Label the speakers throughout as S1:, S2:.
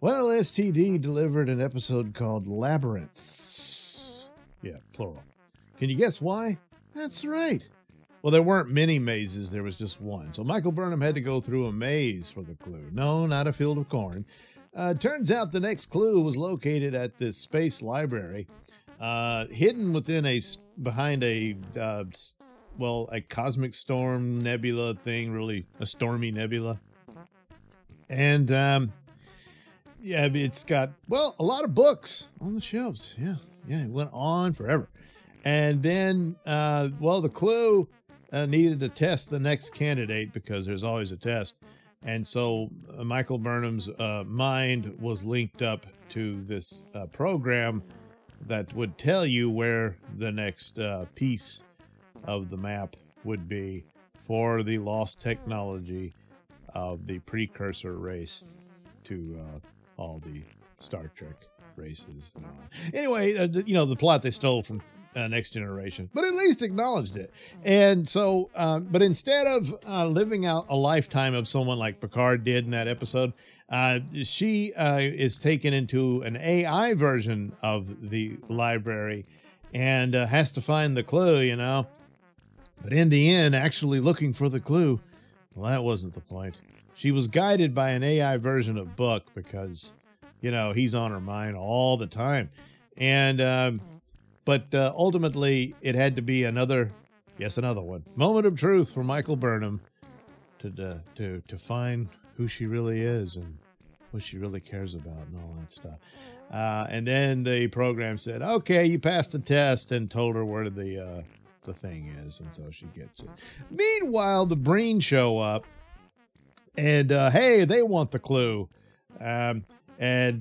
S1: Well, STD delivered an episode called Labyrinths. Yeah, plural. Can you guess why? That's right. Well, there weren't many mazes. There was just one. So Michael Burnham had to go through a maze for the clue. No, not a field of corn. Turns out the next clue was located at this space library, hidden behind a cosmic storm nebula thing, really a stormy nebula. And it's got, a lot of books on the shelves. Yeah, it went on forever. And then, the clue needed to test the next candidate because there's always a test. And so Michael Burnham's mind was linked up to this program that would tell you where the next piece of the map would be for the lost technology of the precursor race to all the Star Trek races. Anyway, the plot they stole from Next Generation, but at least acknowledged it. And so, but instead of living out a lifetime of someone like Picard did in that episode, she is taken into an AI version of the library and has to find the clue, But in the end, actually looking for the clue, well, that wasn't the point. She was guided by an AI version of Book because, he's on her mind all the time. And, but ultimately, it had to be another one. Moment of truth for Michael Burnham to find who she really is and what she really cares about and all that stuff. And then the program said, okay, you passed the test, and told her where the thing is, and so she gets it. Meanwhile, the Breen show up, and hey, they want the clue. And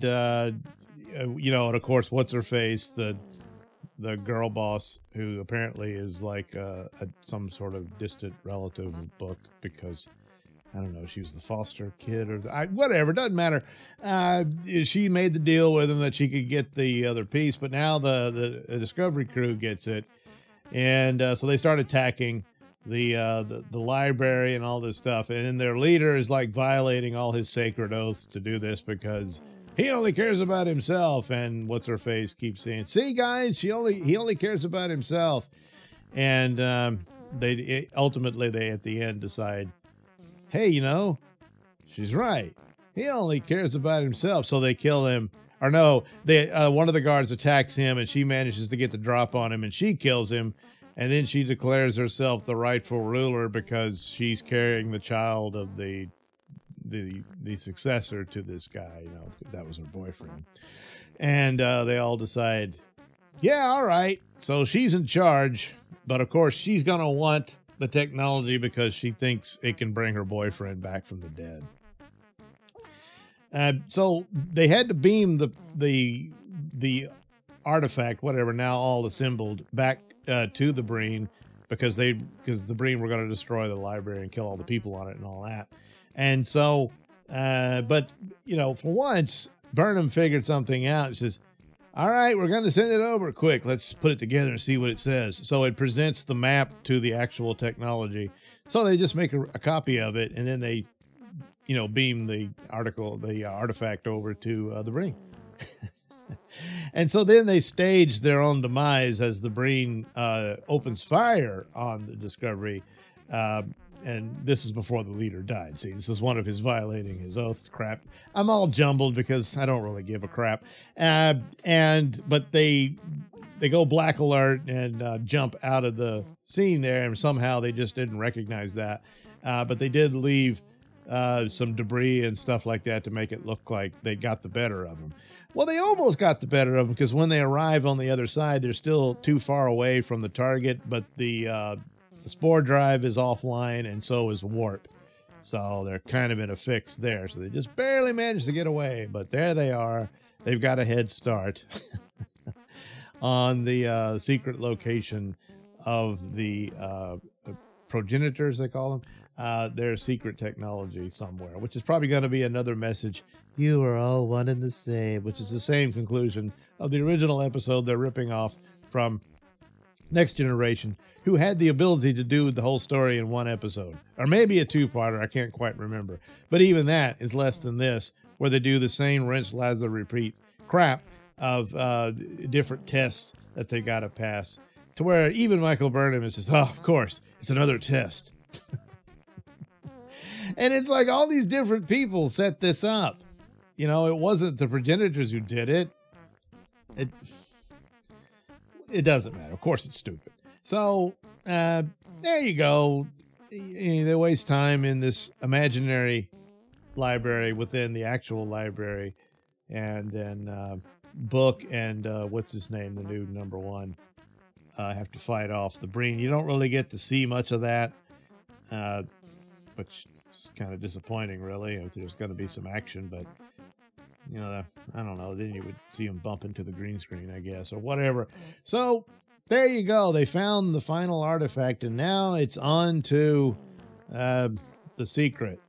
S1: of course, what's her face, the girl boss, who apparently is like some sort of distant relative of Book, because I don't know, she was the foster kid or whatever, doesn't matter. She made the deal with him that she could get the other piece, but now the Discovery crew gets it, and so they start attacking the library and all this stuff, and then their leader is like violating all his sacred oaths to do this because he only cares about himself. And what's her face keeps saying, "See, guys, he only cares about himself." And they ultimately at the end decide, hey, she's right. He only cares about himself. So they kill him. Or no, one of the guards attacks him, and she manages to get the drop on him, and she kills him. And then she declares herself the rightful ruler because she's carrying the child of the successor to this guy. That was her boyfriend. And they all decide, yeah, all right. So she's in charge, but of course she's going to want the technology because she thinks it can bring her boyfriend back from the dead. So they had to beam the artifact, whatever, now all assembled, back to the Breen because the Breen were going to destroy the library and kill all the people on it and all that. And so, but for once, Burnham figured something out. She says, all right, we're going to send it over quick. Let's put it together and see what it says. So it presents the map to the actual technology. So they just make a copy of it, and then they, beam the artifact over to the Breen. And so then they stage their own demise as the Breen opens fire on the Discovery. And this is before the leader died. See, this is one of his violating his oath crap. I'm all jumbled because I don't really give a crap. But they go black alert and jump out of the scene there, and somehow they just didn't recognize that. But they did leave some debris and stuff like that to make it look like they got the better of them. Well, they almost got the better of them because when they arrive on the other side, they're still too far away from the target, but the spore drive is offline, and so is warp. So they're kind of in a fix there. So they just barely managed to get away, but there they are. They've got a head start on the secret location of the progenitors, they call them. Their secret technology somewhere, which is probably going to be another message. You are all one and the same, which is the same conclusion of the original episode they're ripping off from Next Generation, who had the ability to do the whole story in one episode, or maybe a two-parter. I can't quite remember. But even that is less than this, where they do the same rinse, lather, repeat crap of different tests that they got to pass, to where even Michael Burnham is just, oh, of course, it's another test. And it's like all these different people set this up. You know, it wasn't the progenitors who did it. It doesn't matter. Of course, it's stupid. So there you go. They waste time in this imaginary library within the actual library, and then Book and what's his name, the new number one, have to fight off the Breen. You don't really get to see much of that, which is kind of disappointing, really. If there's going to be some action, but you know, I don't know. Then you would see them bump into the green screen, I guess, or whatever. So there you go. They found the final artifact, and now it's on to the secret.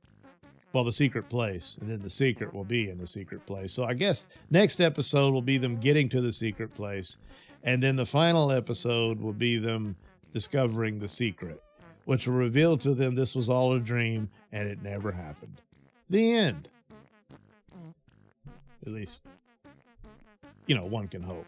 S1: Well, the secret place, and then the secret will be in the secret place. So I guess next episode will be them getting to the secret place, and then the final episode will be them discovering the secret, which will reveal to them this was all a dream and it never happened. The end. At least, you know, one can hope.